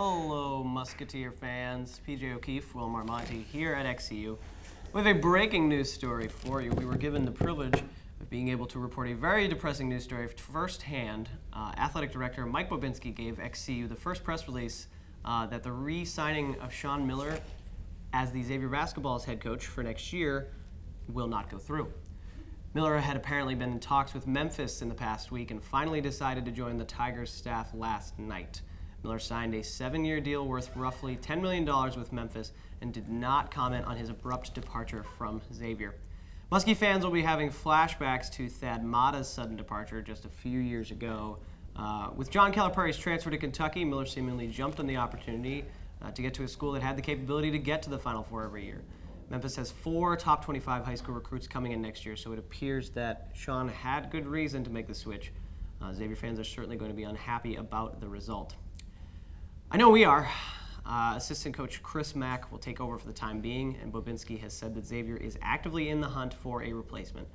Hello, Musketeer fans. PJ O'Keefe, Will Marmonti here at XCU with a breaking news story for you. We were given the privilege of being able to report a very depressing news story firsthand. Athletic Director Mike Bobinski gave XCU the first press release that the re-signing of Sean Miller as the Xavier basketball's head coach for next year will not go through. Miller had apparently been in talks with Memphis in the past week and finally decided to join the Tigers staff last night. Miller signed a 7-year deal worth roughly $10 million with Memphis and did not comment on his abrupt departure from Xavier. Muskie fans will be having flashbacks to Thad Matta's sudden departure just a few years ago. With John Calipari's transfer to Kentucky, Miller seemingly jumped on the opportunity to get to a school that had the capability to get to the Final Four every year. Memphis has 4 top 25 high school recruits coming in next year, so it appears that Sean had good reason to make the switch. Xavier fans are certainly going to be unhappy about the result. I know we are. Assistant coach Chris Mack will take over for the time being, and Bobinski has said that Xavier is actively in the hunt for a replacement.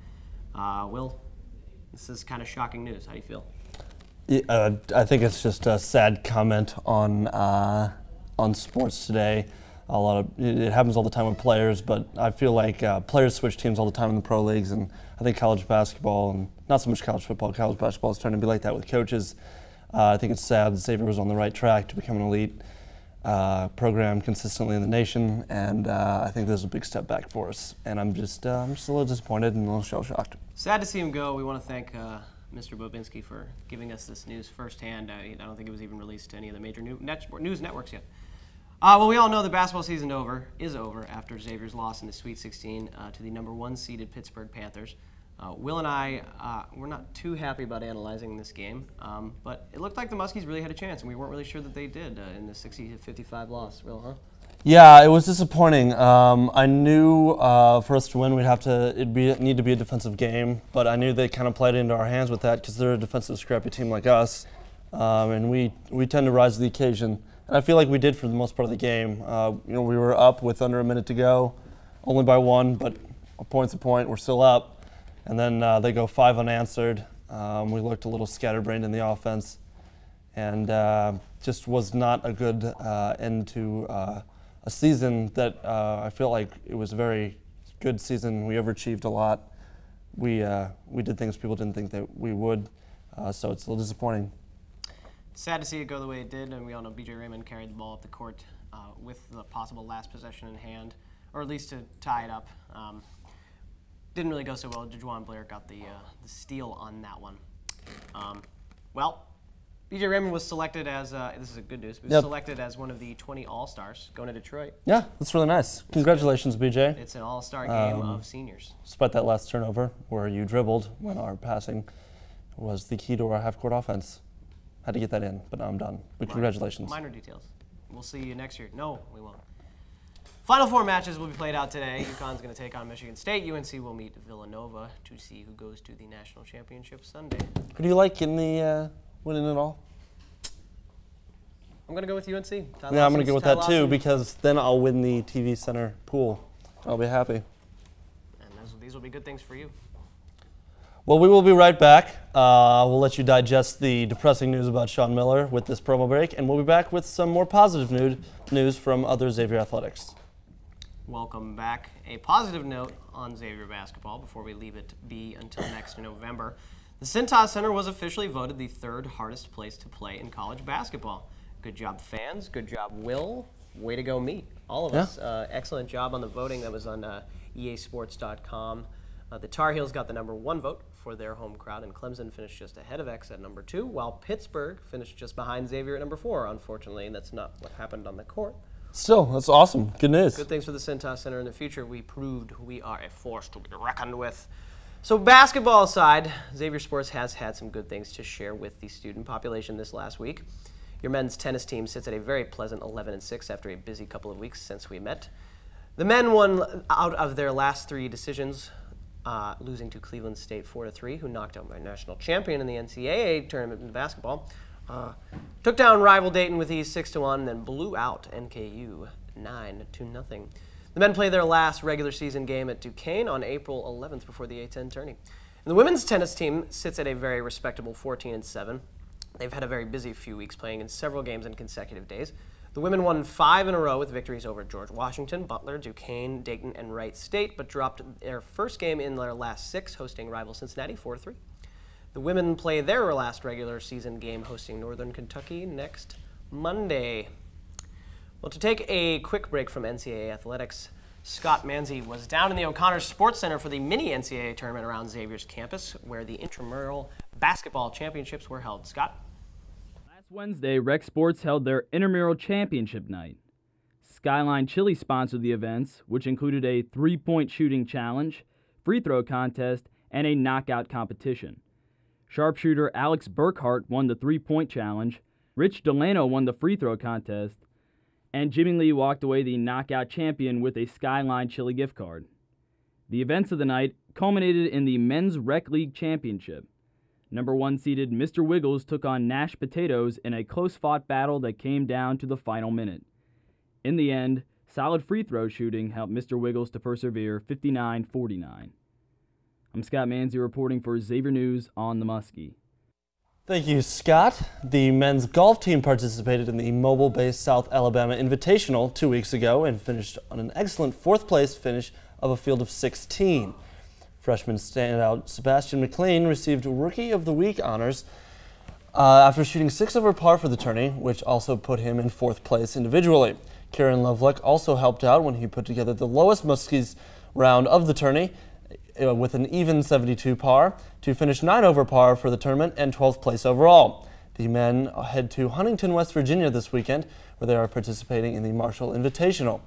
Will, this is kind of shocking news. How do you feel? Yeah, I think it's just a sad comment on sports today. It happens all the time with players, but I feel like players switch teams all the time in the pro leagues, and I think college basketball, and not so much college football, college basketball is starting to be like that with coaches. I think it's sad that Xavier was on the right track to become an elite program consistently in the nation, and I think there's a big step back for us. And I'm just a little disappointed and a little shell-shocked. Sad to see him go. We want to thank Mr. Bobinski for giving us this news firsthand. I don't think it was even released to any of the major news networks yet. Well, we all know the basketball season is over after Xavier's loss in the Sweet 16 to the #1 seeded Pittsburgh Panthers. Will and I were not too happy about analyzing this game, but it looked like the Muskies really had a chance, and we weren't really sure that they did in the 60-55 loss. Will, huh? Yeah, it was disappointing. I knew for us to win, it'd need to be a defensive game, but I knew they kind of played into our hands with that because they're a defensive, scrappy team like us, and we tend to rise to the occasion. And I feel like we did for the most part of the game. We were up with under a minute to go, only by 1, but a point's a point. We're still up. And then they go 5 unanswered. We looked a little scatterbrained in the offense, and just was not a good end to a season that I feel like it was a very good season. We overachieved a lot. We did things people didn't think that we would, so it's a little disappointing. Sad to see it go the way it did, and we all know B.J. Raymond carried the ball up the court with the possible last possession in hand, or at least to tie it up. Didn't really go so well. DeJuan Blair got the steal on that one. Well, B.J. Raymond was selected as, this is good news, selected as one of the 20 All-Stars going to Detroit. Yeah, that's really nice. Congratulations, B.J. It's an All-Star game of seniors. Despite that last turnover where you dribbled when our passing was the key to our half-court offense. Had to get that in, but now I'm done. But congratulations. Minor details. We'll see you next year. No, we won't. Final 4 matches will be played out today. UConn's going to take on Michigan State. UNC will meet Villanova to see who goes to the national championship Sunday. Who do you like in the winning it all? I'm going to go with UNC. Yeah, I'm going to go with that too, because then I'll win the TV Center pool. I'll be happy. And these will be good things for you. Well, we will be right back. We'll let you digest the depressing news about Sean Miller with this promo break, and we'll be back with some more positive news from other Xavier athletics. Welcome back. A positive note on Xavier basketball before we leave it be until next November. The Cintas Center was officially voted the 3rd hardest place to play in college basketball. Good job, fans. Good job, Will. Way to go, me. All of us. Excellent job on the voting. That was on easports.com. The Tar Heels got the #1 vote for their home crowd, and Clemson finished just ahead of X at #2, while Pittsburgh finished just behind Xavier at #4. Unfortunately, that's not what happened on the court. Still, that's awesome. Good news. Good things for the Cintas Center in the future. We proved we are a force to be reckoned with. So basketball aside, Xavier Sports has had some good things to share with the student population this last week. Your men's tennis team sits at a very pleasant 11-6 after a busy couple of weeks since we met. The men won out of their last 3 decisions, losing to Cleveland State 4-3, who knocked out my national champion in the NCAA tournament in basketball. Took down rival Dayton with ease 6-1, and then blew out NKU 9-0. The men play their last regular season game at Duquesne on April 11th before the A10 tourney. And the women's tennis team sits at a very respectable 14-7. They've had a very busy few weeks, playing in several games in consecutive days. The women won 5 in a row with victories over George Washington, Butler, Duquesne, Dayton, and Wright State, but dropped their first game in their last 6, hosting rival Cincinnati 4-3. The women play their last regular season game hosting Northern Kentucky next Monday. Well, to take a quick break from NCAA athletics, Scott Manze was down in the O'Connor Sports Center for the mini NCAA tournament around Xavier's campus, where the Intramural basketball championships were held. Scott? Last Wednesday, Rec Sports held their Intramural Championship night. Skyline Chili sponsored the events, which included a three-point shooting challenge, free throw contest, and a knockout competition. Sharpshooter Alex Burkhart won the three-point challenge, Rich Delano won the free throw contest, and Jimmy Lee walked away the knockout champion with a Skyline Chili gift card. The events of the night culminated in the Men's Rec League Championship. Number 1 seeded Mr. Wiggles took on Nash Potatoes in a close-fought battle that came down to the final minute. In the end, solid free throw shooting helped Mr. Wiggles to persevere 59-49. I'm Scott Manze reporting for Xavier News on the Muskie. Thank you, Scott. The men's golf team participated in the mobile-based South Alabama Invitational 2 weeks ago and finished on an excellent 4th place finish of a field of 16. Freshman standout Sebastian McLean received Rookie of the Week honors after shooting 6 over par for the tourney, which also put him in 4th place individually. Kieran Lovelock also helped out when he put together the lowest Muskies round of the tourney with an even 72 par to finish 9 over par for the tournament and 12th place overall. The men head to Huntington, West Virginia this weekend, where they are participating in the Marshall Invitational.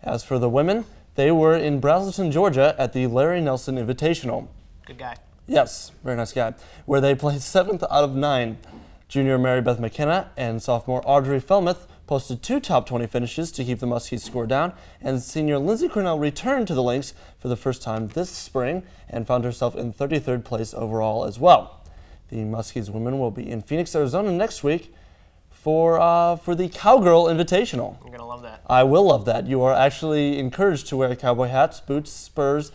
As for the women, they were in Braselton, Georgia at the Larry Nelson Invitational. Good guy. Yes, very nice guy, where they placed 7th out of 9. Junior Mary Beth McKenna and sophomore Audrey Felmuth posted 2 top 20 finishes to keep the Muskies score down, and senior Lindsay Cornell returned to the links for the first time this spring and found herself in 33rd place overall as well. The Muskies women will be in Phoenix, Arizona next week for the Cowgirl Invitational. You're going to love that. I will love that. You are actually encouraged to wear cowboy hats, boots, spurs,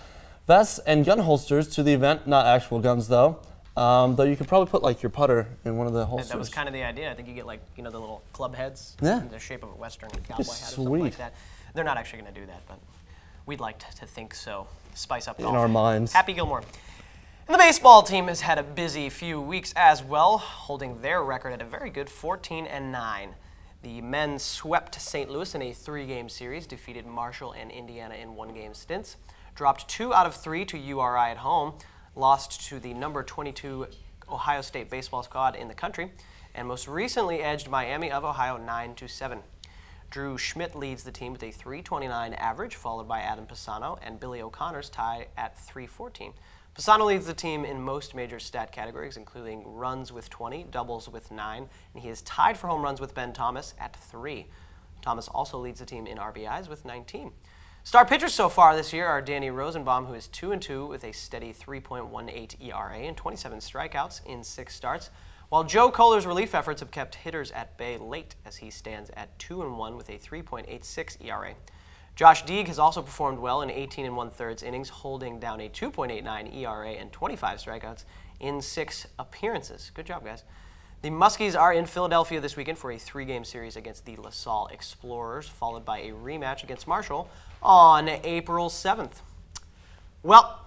vests, and gun holsters to the event. Not actual guns, though. Though you could probably put like your putter in one of the holsters. That was kind of the idea. I think you get like, the little club heads in the shape of a Western cowboy hat or something like that. They're not actually going to do that, but we'd like to think so. Spice up golf. In our minds. Happy Gilmore. And the baseball team has had a busy few weeks as well, holding their record at a very good 14-9. The men swept St. Louis in a 3-game series, defeated Marshall and Indiana in 1-game stints, dropped 2 out of 3 to URI at home, lost to the number 22 Ohio State baseball squad in the country, and most recently edged Miami of Ohio 9-7. Drew Schmidt leads the team with a .329 average, followed by Adam Pisano and Billy O'Connor's tie at .314. Pisano leads the team in most major stat categories, including runs with 20, doubles with 9, and he is tied for home runs with Ben Thomas at 3. Thomas also leads the team in RBIs with 19. Star pitchers so far this year are Danny Rosenbaum, who is 2-2 with a steady 3.18 ERA and 27 strikeouts in 6 starts, while Joe Kohler's relief efforts have kept hitters at bay late as he stands at 2-1 with a 3.86 ERA. Josh Deeg has also performed well in 18 1/3 innings, holding down a 2.89 ERA and 25 strikeouts in 6 appearances. Good job, guys. The Muskies are in Philadelphia this weekend for a 3-game series against the LaSalle Explorers, followed by a rematch against Marshall on April 7th. Well,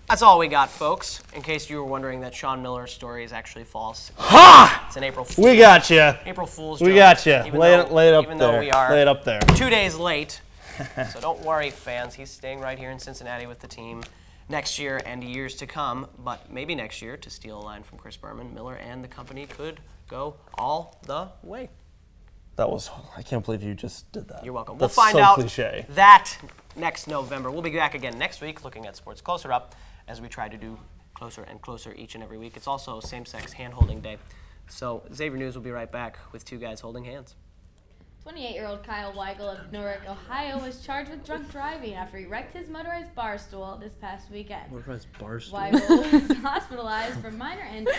that's all we got, folks. In case you were wondering that Sean Miller's story is actually false. Ha! It's an April Fool's. We got you. April Fool's We joke. got you. Even Lay it up even there. though we are Lay it up there. 2 days late. So don't worry, fans. He's staying right here in Cincinnati with the team next year and years to come. But maybe next year, to steal a line from Chris Berman, Miller and the company could go all the way. That was, I can't believe you just did that. You're welcome. That's We'll find so out cliche. that next November. We'll be back again next week looking at Sports Closer Up as we try to do closer and closer each and every week. It's also same-sex hand-holding day. So Xavier News will be right back with 2 guys holding hands. 28-year-old Kyle Weigel of Newark, Ohio, was charged with drunk driving after he wrecked his motorized bar stool this past weekend. Motorized bar stool? Weigel was hospitalized for minor injuries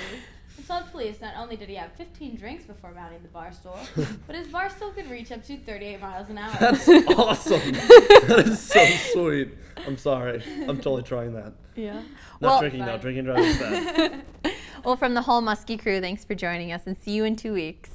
and told police not only did he have 15 drinks before mounting the bar stool, but his bar stool could reach up to 38 miles an hour. That's awesome. That is so sweet. I'm sorry. I'm totally trying that. Yeah. Not drinking now. Drinking driving is bad. Well, from the whole Muskie crew, thanks for joining us, and see you in 2 weeks.